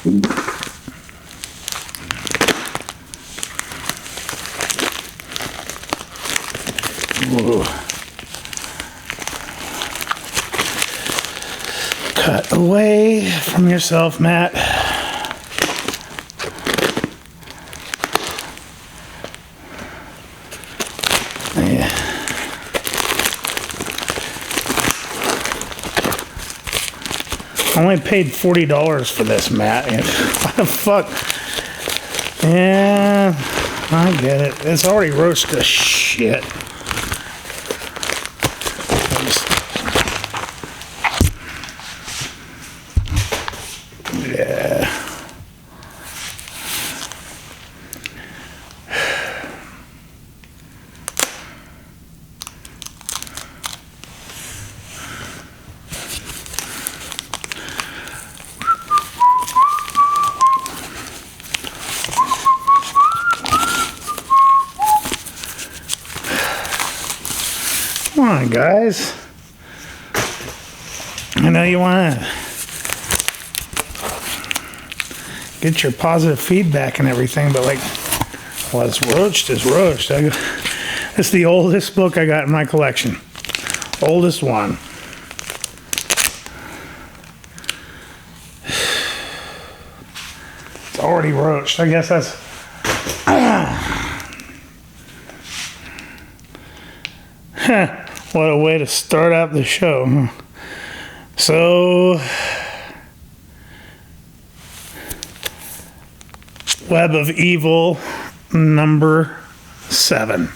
Whoa. Cut away from yourself, Matt. Yeah. I only paid $40 for this, Matt. What the fuck? Yeah, I get it. It's already roasted to shit. Yeah. Come on, guys. I know you want to get your positive feedback and everything, but like, what's roached is roached. It's the oldest book I got in my collection. Oldest one. It's already roached. I guess that's... What a way to start out the show. So, Web of Evil number 7.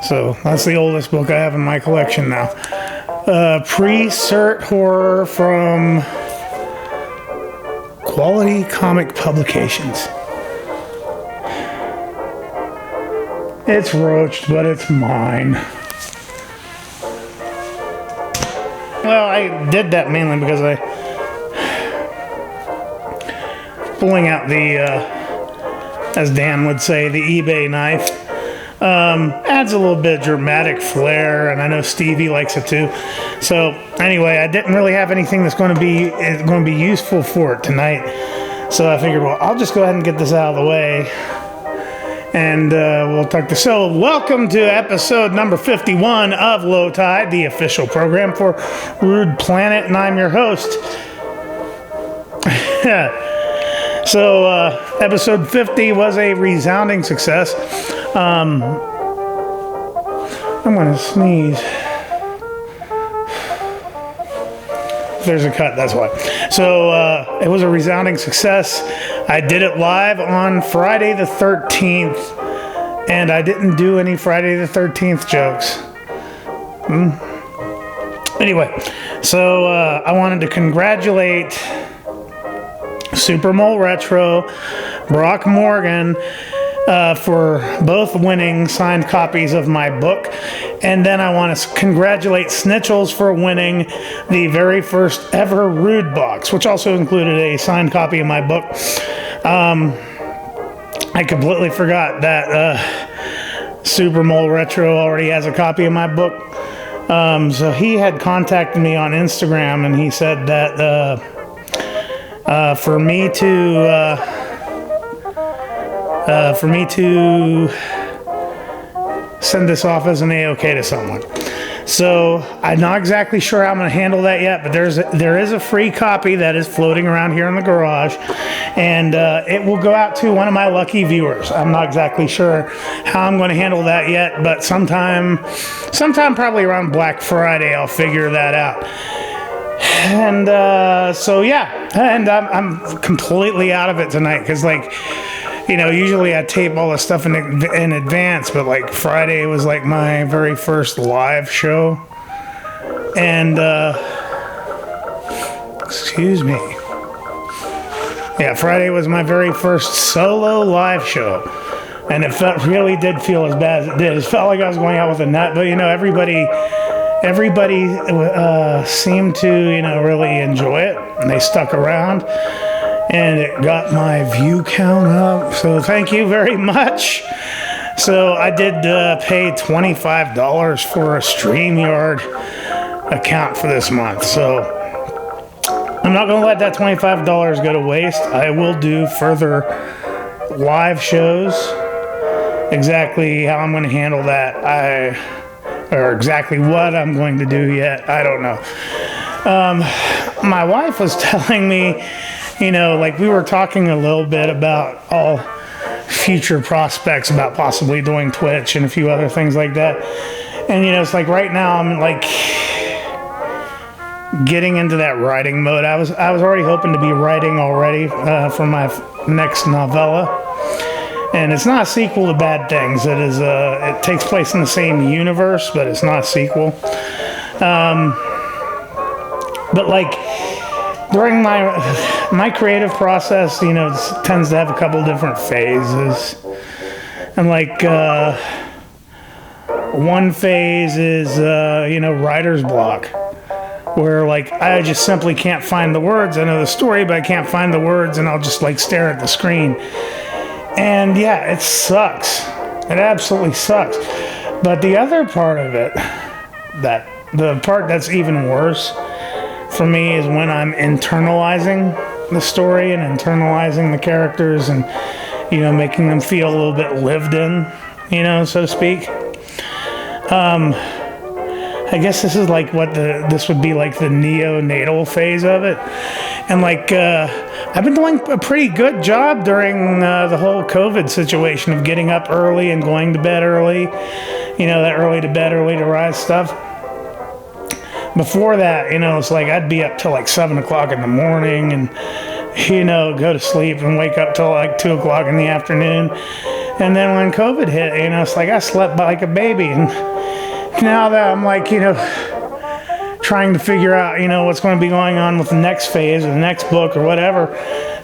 So that's the oldest book I have in my collection now. Pre-cert horror from Quality Comic Publications. It's roached, but it's mine. Well, I did that mainly because pulling out the, as Dan would say, the eBay knife. Adds a little bit of dramatic flair, and I know Stevie likes it too. So anyway, I didn't really have anything that's going to be useful for it tonight. So I figured, well, I'll just go ahead and get this out of the way, and we'll talk to. So welcome to episode number 51 of Low Tide, the official program for Rude Planet, and I'm your host. So episode 50 was a resounding success. I'm gonna sneeze. There's a cut, that's why. So it was a resounding success. I did it live on Friday the 13th, and I didn't do any Friday the 13th jokes. Anyway, so I wanted to congratulate Super Mole Retro, Brock Morgan, for both winning signed copies of my book. And then I want to congratulate Snitchels for winning the very first ever Rude box, which also included a signed copy of my book. I completely forgot that Super Mole Retro already has a copy of my book. So he had contacted me on Instagram, and he said that for me to send this off as an A-OK to someone. So I'm not exactly sure how I'm going to handle that yet, but there is a free copy that is floating around here in the garage, and it will go out to one of my lucky viewers. I'm not exactly sure how I'm going to handle that yet, but sometime probably around Black Friday, I'll figure that out. And so yeah, and I'm completely out of it tonight because, like, you know, usually I tape all the stuff in advance, but like Friday was like my very first live show. And, excuse me. Yeah, Friday was my very first solo live show. And it really did feel as bad as it did. It felt like I was going out with a nut, but you know, everybody seemed to, you know, really enjoy it. And they stuck around. And it got my view count up, so thank you very much. So I did pay $25 for a StreamYard account for this month, so I'm not going to let that $25 go to waste. I will do further live shows. Exactly how I'm going to handle that, or exactly what I'm going to do yet, I don't know. My wife was telling me, you know, like we were talking a little bit about all future prospects about possibly doing Twitch and a few other things like that. And, you know, it's like right now I'm like getting into that writing mode. I was already hoping to be writing already for my next novella. And it's not a sequel to Bad Things. It is it takes place in the same universe, but it's not a sequel. But like during my creative process, you know, it tends to have a couple different phases. And like one phase is you know, writer's block, where like I just simply can't find the words. I know the story, but I can't find the words, and I'll just like stare at the screen. And yeah, it sucks. It absolutely sucks. But the other part of it, the part that's even worse for me, is when I'm internalizing the story and internalizing the characters and, you know, making them feel a little bit lived in, you know, so to speak. I guess this is like this would be like the neonatal phase of it. And like, I've been doing a pretty good job during the whole COVID situation of getting up early and going to bed early, you know, that early to bed, early to rise stuff. Before that, you know, it's like I'd be up till like 7 o'clock in the morning and, you know, go to sleep and wake up till like 2 o'clock in the afternoon. And then when COVID hit, you know, it's like I slept like a baby. And now that I'm like, you know, trying to figure out, you know, what's going to be going on with the next phase or the next book or whatever,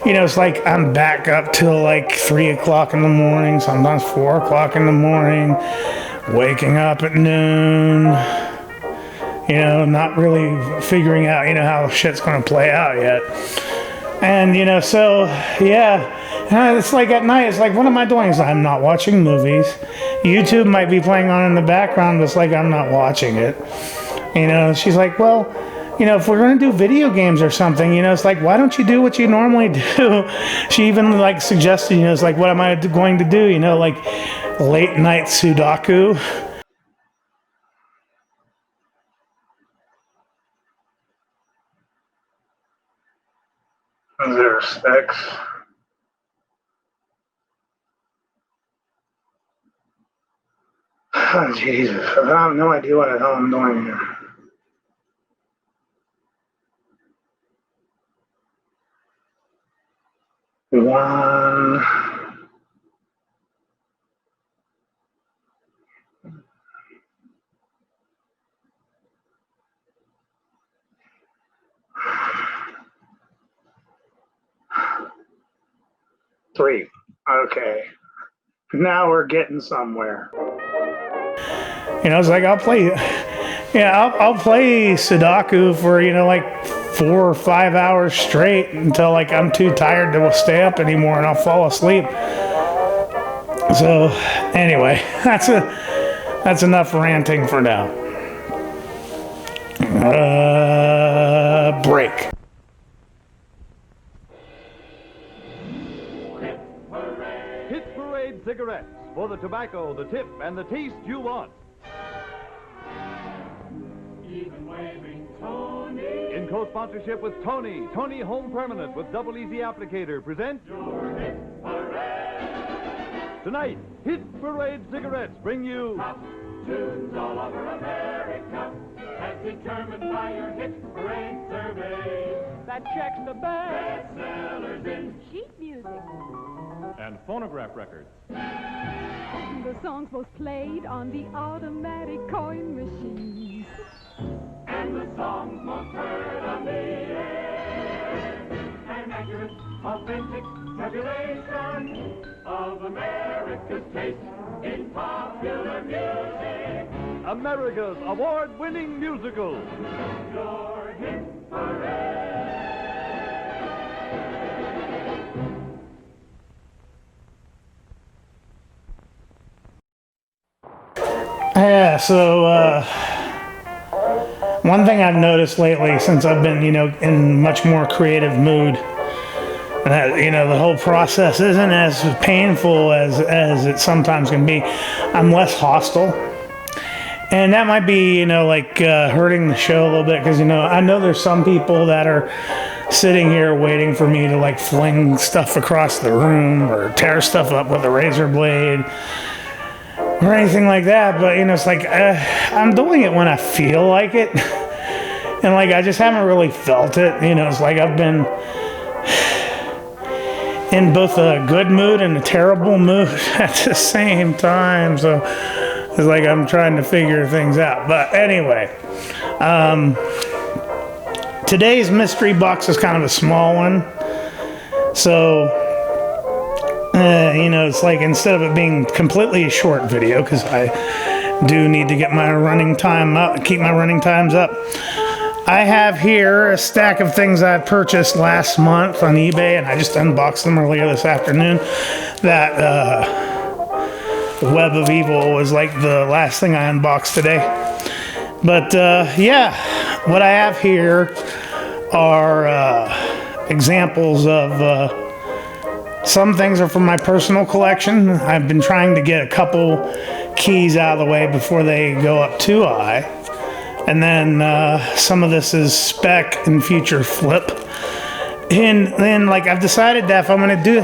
you know, it's like I'm back up till like 3 o'clock in the morning, sometimes 4 o'clock in the morning, waking up at noon. You know, not really figuring out, you know, how shit's going to play out yet. And, you know, so, yeah, it's like at night, it's like, what am I doing? It's like, I'm not watching movies. YouTube might be playing on in the background, but it's like, I'm not watching it. You know, she's like, well, you know, if we're going to do video games or something, you know, it's like, why don't you do what you normally do? She even, like, suggested, you know, it's like, what am I going to do? You know, like, late night Sudoku. There's specs. Oh, Jesus. I have no idea what the hell I'm doing here. One. Three. Okay. Now we're getting somewhere. You know, it's like I'll play Sudoku for, you know, like 4 or 5 hours straight until like I'm too tired to stay up anymore and I'll fall asleep. So anyway, that's enough ranting for now. Break. Parade cigarettes for the tobacco, the tip, and the taste you want. Even waving Tony. In co-sponsorship with Tony Home Permanent with Double Easy Applicator present Your Hit Parade. tonight. Hit Parade cigarettes bring you Top tunes all over America, as determined by your Hit Parade survey. That checks the bag. Bestsellers in Sheet music. and phonograph records. The songs most played on the automatic coin machines. and the songs most heard on the air. An accurate, authentic tabulation of America's taste in popular music. America's award-winning musical. Your Hit Parade. Yeah, so one thing I've noticed lately since I've been, in much more creative mood, that, the whole process isn't as painful as it sometimes can be. I'm less hostile. And that might be, hurting the show a little bit because, I know there's some people that are sitting here waiting for me to, fling stuff across the room or tear stuff up with a razor blade or anything like that, but it's I'm doing it when I feel like it, and I just haven't really felt it. It's like I've been in both a good mood and a terrible mood at the same time, so it's like I'm trying to figure things out. But anyway, today's mystery box is kind of a small one, so it's instead of it being completely a short video, because I do need to get my running time up, keep my running times up. I have here a stack of things I purchased last month on eBay, and I just unboxed them earlier this afternoon. That Web of Evil was the last thing I unboxed today. But yeah, what I have here are examples of some things are from my personal collection. I've been trying to get a couple keys out of the way before they go up too high. And then some of this is spec and future flip. And then I've decided that if I'm going to do...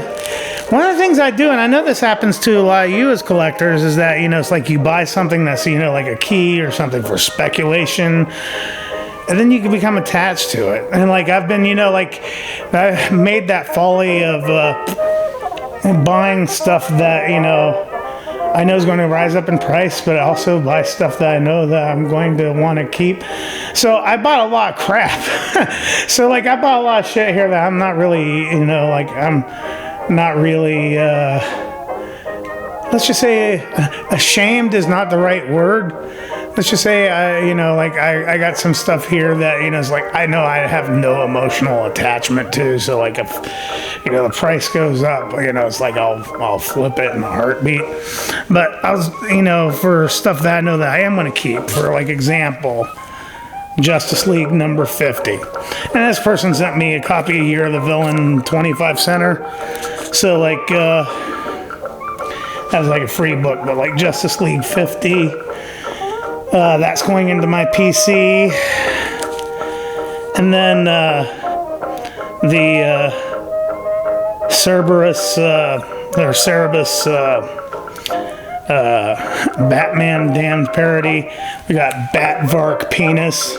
One of the things I do, and I know this happens to a lot of you as collectors, is that, it's you buy something that's, like a key or something for speculation, and then you can become attached to it. And I've been, I made that folly of buying stuff that, I know is going to rise up in price, but I also buy stuff that I know that I'm going to want to keep. So I bought a lot of crap. So I bought a lot of shit here that I'm not really, I'm not really, let's just say ashamed is not the right word. Let's just say, I got some stuff here that, I know I have no emotional attachment to. So, if, the price goes up, it's I'll flip it in a heartbeat. But I was, for stuff that I know that I am going to keep, for example, Justice League number 50. And this person sent me a copy of Year of the Villain 25 center. So, that was a free book, but Justice League 50. That's going into my PC, and then the Cerberus Batman damned parody. We got Batvark Penis,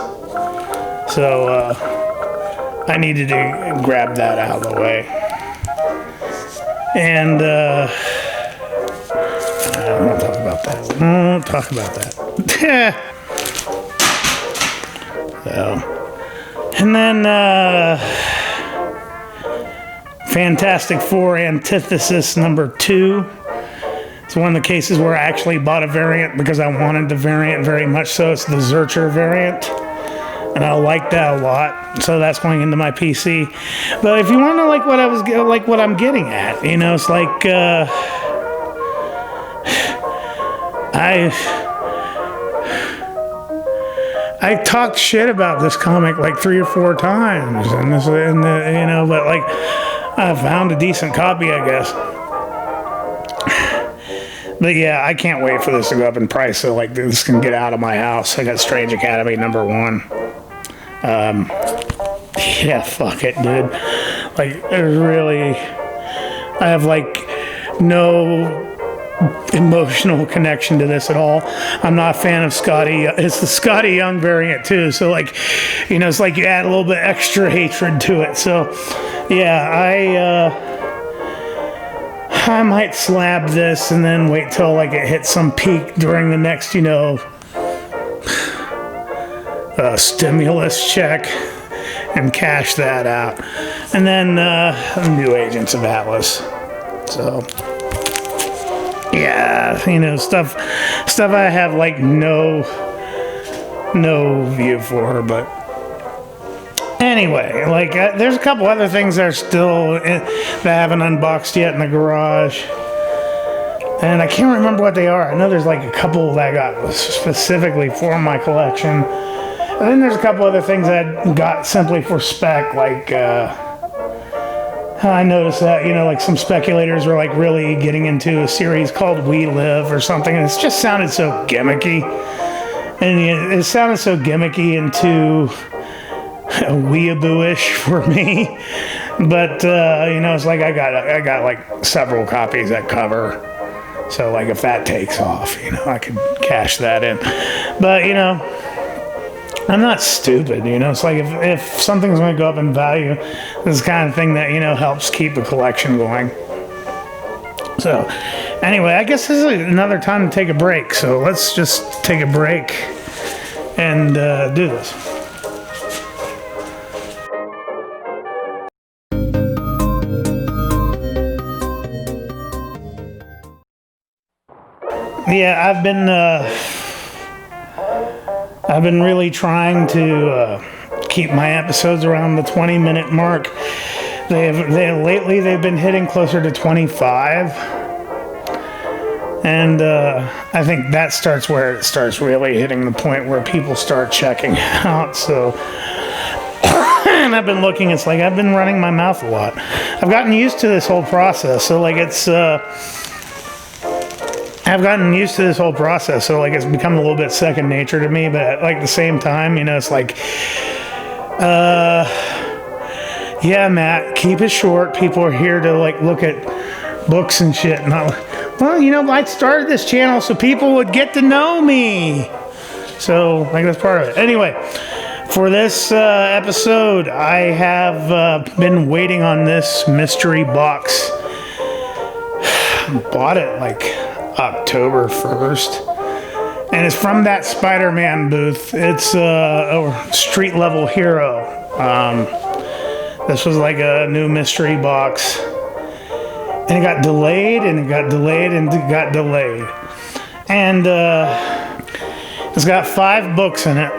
so I needed to grab that out of the way, and I don't want to talk about that. I won't talk about that. So, and then Fantastic Four Antithesis number 2. It's one of the cases where I actually bought a variant because I wanted the variant very much so. It's the Zurcher variant, and I like that a lot. So that's going into my PC. But if you want to what I'm getting at, it's I talked shit about this comic 3 or 4 times, but I found a decent copy, I guess. But yeah, I can't wait for this to go up in price so like this can get out of my house. I got Strange Academy #1. Yeah, fuck it, dude. Like, there's really, I have like no emotional connection to this at all. I'm not a fan of Scotty. It's the Scotty Young variant too. So like, you know, it's like you add a little bit extra hatred to it. So yeah, I might slab this and then wait till like it hits some peak during the next, you know, stimulus check and cash that out. And then New Agents of Atlas. So yeah, you know, stuff I have like no view for, but anyway, like there's a couple other things that are still that I haven't unboxed yet in the garage, and I can't remember what they are. I know there's like a couple that I got specifically for my collection, and then there's a couple other things that I got simply for spec, like I noticed that, you know, like some speculators were like really getting into a series called We Live or something, and it just sounded so gimmicky. And it sounded so gimmicky and too weeaboo-ish for me. But, you know, it's like I got like several copies that cover. So, like, if that takes off, you know, I could cash that in. But, you know, I'm not stupid, you know. It's like if something's going to go up in value, this is the kind of thing that, you know, helps keep the collection going. So, anyway, I guess this is another time to take a break. So let's just take a break and do this. Yeah, I've been really trying to keep my episodes around the 20-minute mark. Lately they've been hitting closer to 25, and I think that starts where it starts really hitting the point where people start checking out. So, and I've been looking. It's like I've been running my mouth a lot. I've gotten used to this whole process. So like it's. I've gotten used to this whole process, so like it's become a little bit second nature to me, but at like the same time, you know, it's like, yeah, Matt, keep it short. People are here to like look at books and shit. And well, you know, I started this channel so people would get to know me. So like that's part of it. Anyway, for this episode, I have been waiting on this mystery box. Bought it like October 1st, and it's from that Spider-Man booth. It's a street level hero. This was like a new mystery box, and it got delayed and it got delayed and it got delayed, and it's got 5 books in it,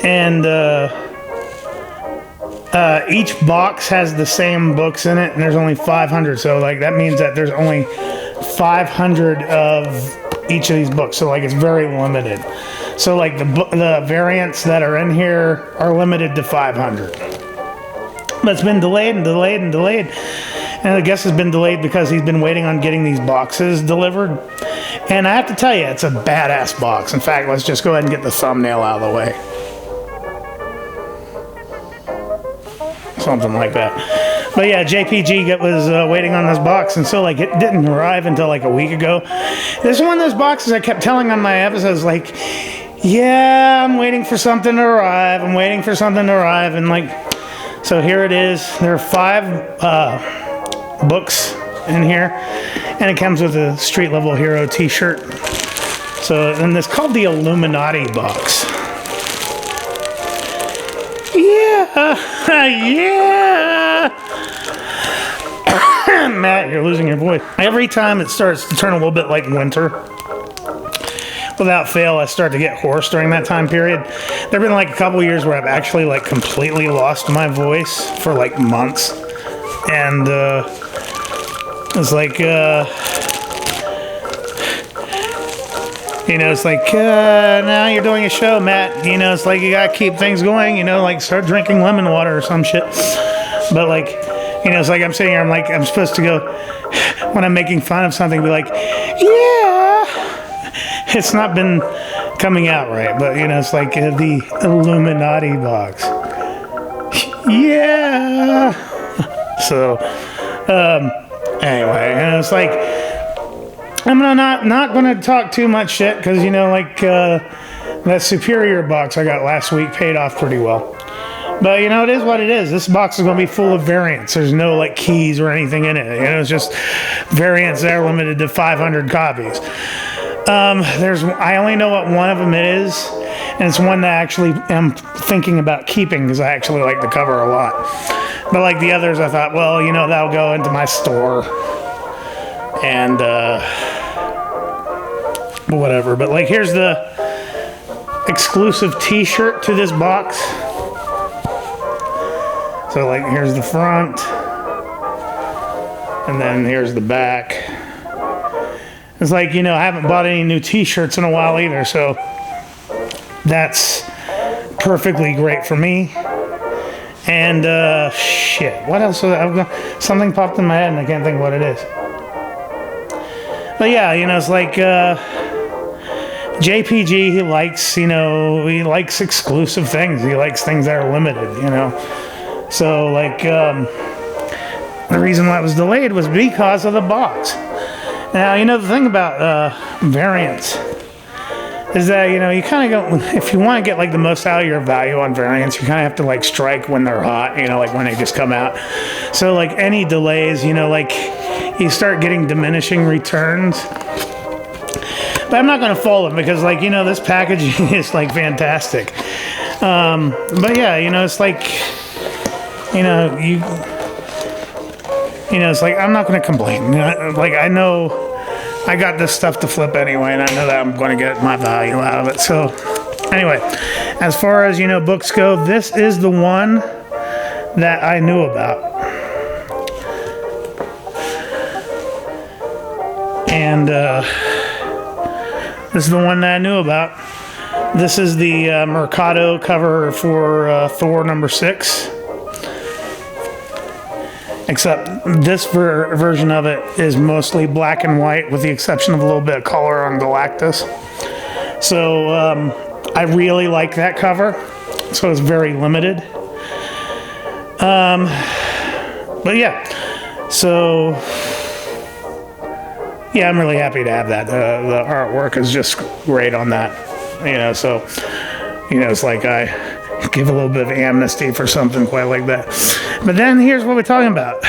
and each box has the same books in it, and there's only 500, so like that means that there's only 500 of each of these books, so like it's very limited. So like the variants that are in here are limited to 500, but it's been delayed and delayed and delayed, and I guess it's been delayed because he's been waiting on getting these boxes delivered. And I have to tell you, it's a badass box. In fact, let's just go ahead and get the thumbnail out of the way. Something like that. But yeah, JPG was waiting on this box, and so like it didn't arrive until like a week ago. This is one of those boxes I kept telling on my episodes, like, yeah, I'm waiting for something to arrive. I'm waiting for something to arrive, and like, so here it is. There are 5 books in here, and it comes with a Street Level Hero T-shirt. So, and it's called the Illuminati box. Yeah, yeah. Matt, you're losing your voice. Every time it starts to turn a little bit like winter, without fail, I start to get hoarse during that time period. There have been like a couple years where I've actually like completely lost my voice for like months, and it's like you know, it's like, now you're doing a show, Matt. You know, it's like you gotta keep things going, you know, like start drinking lemon water or some shit. But like, you know, it's like I'm sitting here, I'm like, I'm supposed to go, when I'm making fun of something, be like, yeah. It's not been coming out right, but you know, it's like the Illuminati box. Yeah. So, anyway, and it's like, I'm not gonna talk too much shit because you know, like that Superior box I got last week paid off pretty well. But you know, it is what it is. This box is going to be full of variants. There's no like keys or anything in it. You know, it's just variants that are limited to 500 copies. I only know what one of them is, and it's one that I actually am thinking about keeping because I actually like the cover a lot. But like the others, I thought, well, you know, that'll go into my store and whatever. But like, here's the exclusive T-shirt to this box. So like, here's the front, and then here's the back. It's like, you know, I haven't bought any new T-shirts in a while either, so that's perfectly great for me. And shit, what else? Something popped in my head and I can't think of what it is. But yeah, you know, it's like JPG. He likes exclusive things. He likes things that are limited. You know. So, like, the reason why it was delayed was because of the box. Now, you know, the thing about variants is that, you know, you kind of go, if you want to get, like, the most out of your value on variants, you kind of have to, like, strike when they're hot, you know, like, when they just come out. So, like, any delays, you know, like, you start getting diminishing returns. But I'm not going to fault them because, like, you know, this packaging is, like, fantastic. But, yeah, you know, it's like... You know, it's like, I'm not going to complain. Like, I know I got this stuff to flip anyway, and I know that I'm going to get my value out of it. So, anyway, as far as, you know, books go, this is the one that I knew about. And this is the one that I knew about. This is the Mercado cover for Thor #6. Except this version of it is mostly black and white with the exception of a little bit of color on Galactus. So I really like that cover. So it's very limited. But yeah. So yeah, I'm really happy to have that. The artwork is just great on that. You know, so you know, it's like I give a little bit of amnesty for something quite like that. But then here's what we're talking about.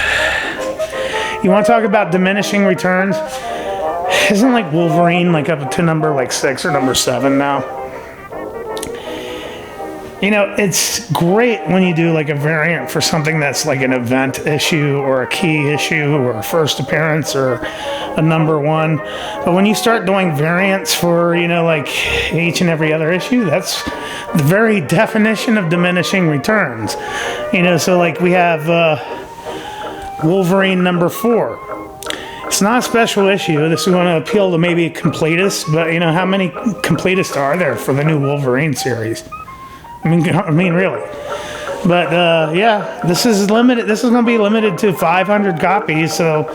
You want to talk about diminishing returns? Isn't like Wolverine like up to number like 6 or number 7 now? You know, it's great when you do like a variant for something that's like an event issue or a key issue or a first appearance or a number 1. But when you start doing variants for, you know, like each and every other issue, that's the very definition of diminishing returns. You know, so like we have Wolverine #4. It's not a special issue. This is going to appeal to maybe completists, but you know, how many completists are there for the new Wolverine series? I mean, really. But yeah, this is limited. This is going to be limited to 500 copies, so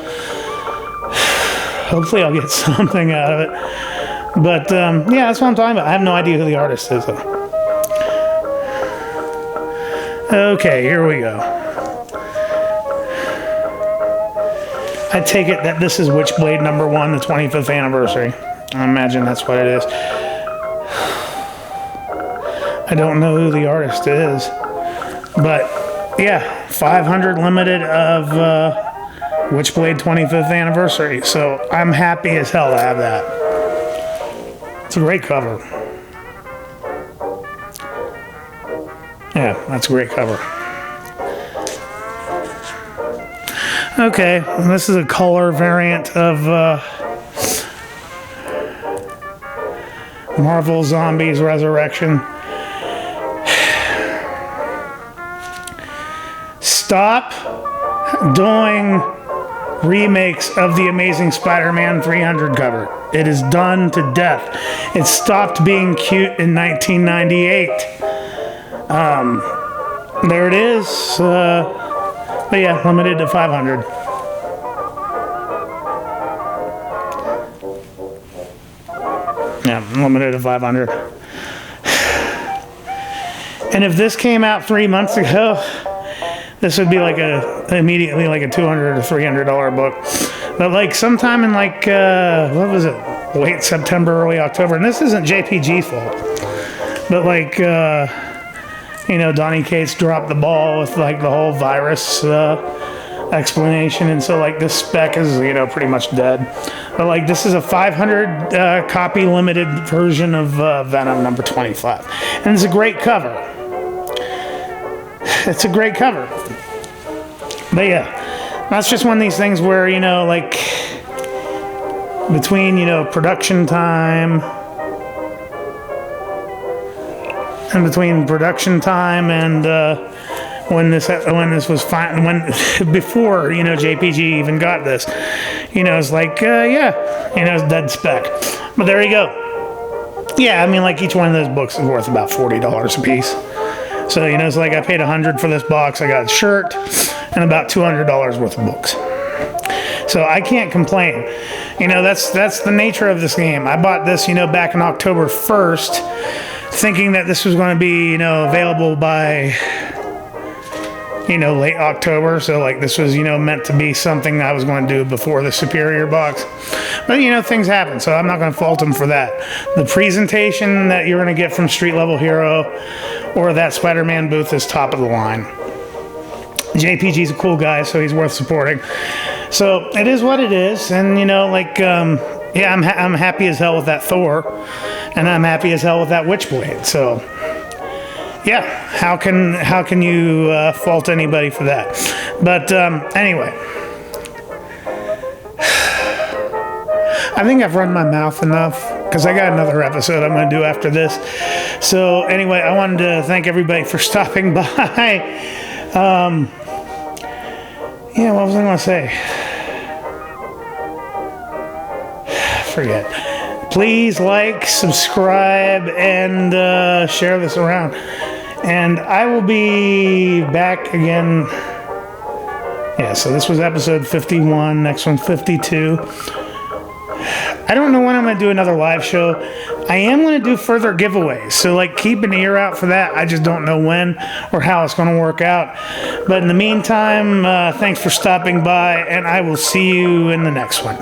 hopefully I'll get something out of it. But yeah, that's what I'm talking about. I have no idea who the artist is, though. Okay, here we go. I take it that this is Witchblade #1, the 25th anniversary. I imagine that's what it is. I don't know who the artist is, but yeah, 500 limited of Witchblade 25th anniversary. So I'm happy as hell to have that. It's a great cover. Yeah, that's a great cover. Okay, this is a color variant of Marvel Zombies Resurrection. Stop doing remakes of the Amazing Spider-Man 300 cover. It is done to death. It stopped being cute in 1998. There it is. But yeah, limited to 500. Yeah, limited to 500. And if this came out 3 months ago, this would be like immediately like a $200 or $300 book. But like sometime in like, what was it? Late September, early October. And this isn't JPG's fault. But like, you know, Donnie Cates dropped the ball with like the whole virus explanation. And so like this spec is, you know, pretty much dead. But like this is a 500 copy limited version of Venom number 25. And it's a great cover. It's a great cover. But yeah, that's just one of these things where, you know, like between, you know, production time and when this was fine, before, you know, JPG even got this, you know, it's like, yeah, you know, it's dead spec. But there you go. Yeah, I mean, like each one of those books is worth about $40 a piece. So, you know, it's like I paid $100 for this box. I got a shirt and about $200 worth of books. So I can't complain. You know, that's the nature of this game. I bought this, you know, back in October 1st, thinking that this was going to be, you know, available by, you know, late October. So like this was, you know, meant to be something I was going to do before the Superior box. But, you know, things happen, so I'm not going to fault them for that. The presentation that you're going to get from Street Level Hero or that Spider-Man booth is top of the line. JPG's a cool guy, so he's worth supporting. So it is what it is, and, you know, like, yeah, I'm happy as hell with that Thor, and I'm happy as hell with that Witchblade. So, yeah, how can you fault anybody for that? But anyway. I think I've run my mouth enough because I got another episode I'm going to do after this. So anyway, I wanted to thank everybody for stopping by. Yeah, what was I going to say? Forget. Please like, subscribe, and share this around. And I will be back again. Yeah, so this was episode 51. Next one, 52. I don't know when I'm going to do another live show. I am going to do further giveaways. So, like, keep an ear out for that. I just don't know when or how it's going to work out. But in the meantime, thanks for stopping by, and I will see you in the next one.